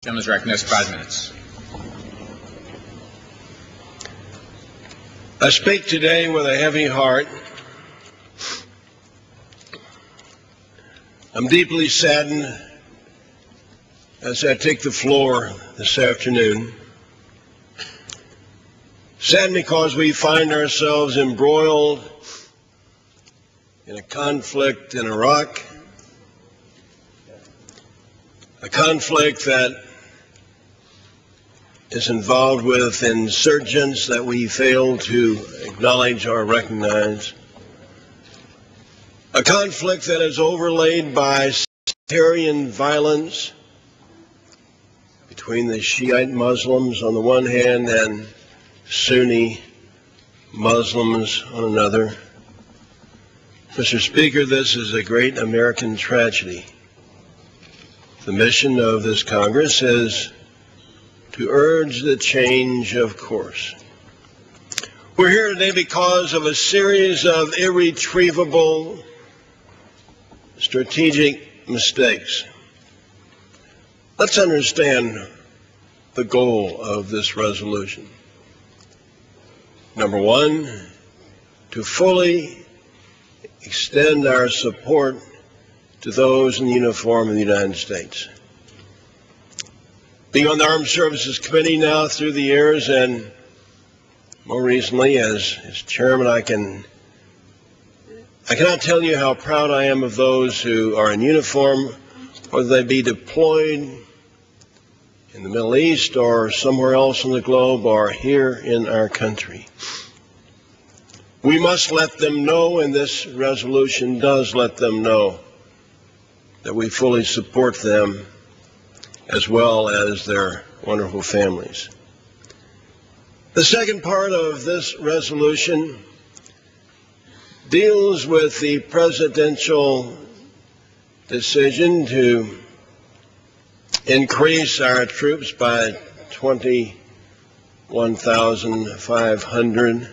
Gentleman's recognized for 5 minutes. I speak today with a heavy heart. I'm deeply saddened as I take the floor this afternoon. Saddened because we find ourselves embroiled in a conflict in Iraq, a conflict that is involved with insurgents that we fail to acknowledge or recognize, a conflict that is overlaid by sectarian violence between the Shiite Muslims on the one hand and Sunni Muslims on another. Mr. Speaker, this is a great American tragedy. The mission of this Congress is to urge the change of course. We're here today because of a series of irretrievable strategic mistakes. Let's understand the goal of this resolution. Number one, to fully extend our support to those in the uniform of the United States. Being on the Armed Services Committee now through the years, and more recently as chairman, I cannot tell you how proud I am of those who are in uniform, whether they be deployed in the Middle East or somewhere else on the globe or here in our country. We must let them know, and this resolution does let them know, that we fully support them as well as their wonderful families. The second part of this resolution deals with the presidential decision to increase our troops by 21,500.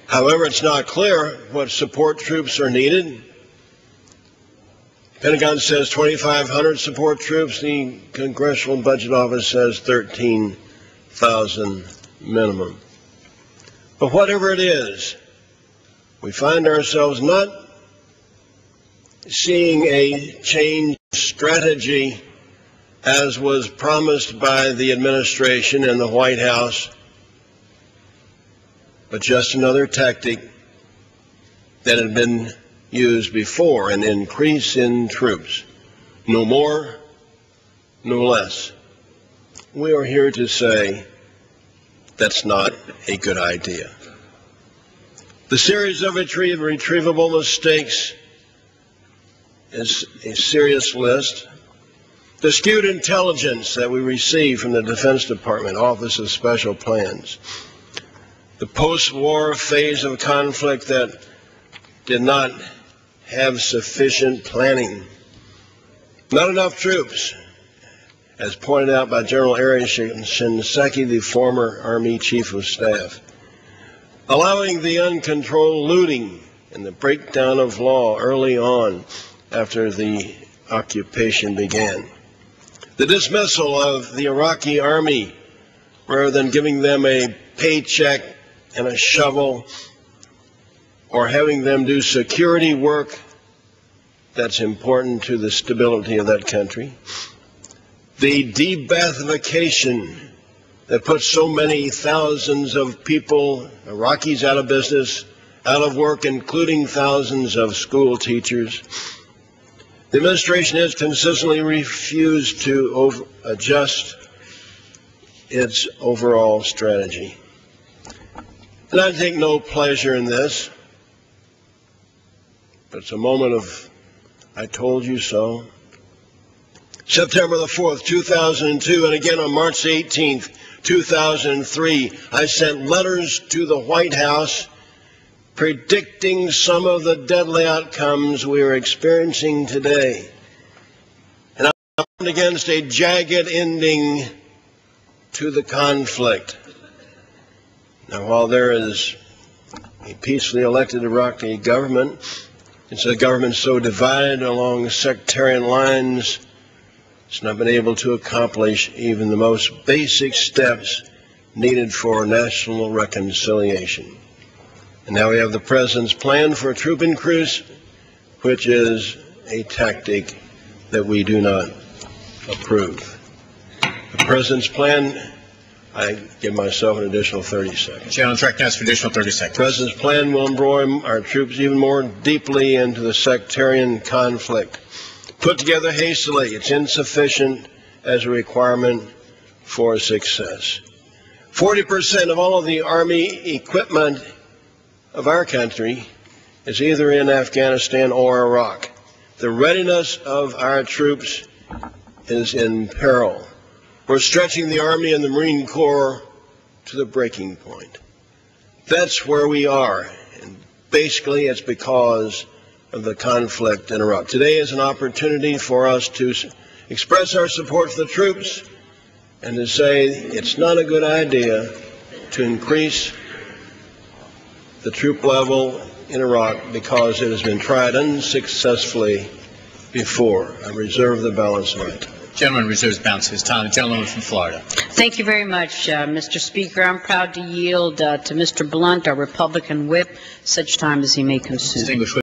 However, it's not clear what support troops are needed. Pentagon says 2,500 support troops. The Congressional Budget Office says 13,000 minimum. But whatever it is, we find ourselves not seeing a change strategy as was promised by the administration and the White House, but just another tactic that had been used before, an increase in troops. No more, no less. We are here to say that's not a good idea. The series of irretrievable mistakes is a serious list. The skewed intelligence that we receive from the Defense Department, Office of Special Plans. The post-war phase of conflict that did not have sufficient planning. Not enough troops, as pointed out by General Ari Shinseki, the former Army Chief of Staff. Allowing the uncontrolled looting and the breakdown of law early on after the occupation began. The dismissal of the Iraqi army rather than giving them a paycheck and a shovel, or having them do security work that's important to the stability of that country. The de-Baathification that puts so many thousands of people, Iraqis, out of business, out of work, including thousands of school teachers. The administration has consistently refused to adjust its overall strategy. And I take no pleasure in this. But it's a moment of, I told you so. September the 4th, 2002, and again on March 18th, 2003, I sent letters to the White House predicting some of the deadly outcomes we are experiencing today. And I warned against a jagged ending to the conflict. Now, while there is a peacefully elected Iraqi government, it's a government so divided along sectarian lines It's not been able to accomplish even the most basic steps needed for national reconciliation. And now we have the President's plan for a troop increase, which is a tactic that we do not approve. The President's plan, I give myself an additional 30 seconds. Gentleman's recognized for additional 30 seconds. The President's plan will embroil our troops even more deeply into the sectarian conflict. Put together hastily, it's insufficient as a requirement for success. 40% of all of the Army equipment of our country is either in Afghanistan or Iraq. The readiness of our troops is in peril. We're stretching the Army and the Marine Corps to the breaking point. That's where we are, and basically it's because of the conflict in Iraq. Today is an opportunity for us to express our support for the troops and to say it's not a good idea to increase the troop level in Iraq because it has been tried unsuccessfully before. I reserve the balance of my time. Gentleman reserves the balance of his time. The gentleman from Florida. Thank you very much, Mr. Speaker. I'm proud to yield to Mr. Blunt, our Republican whip, such time as he may consume.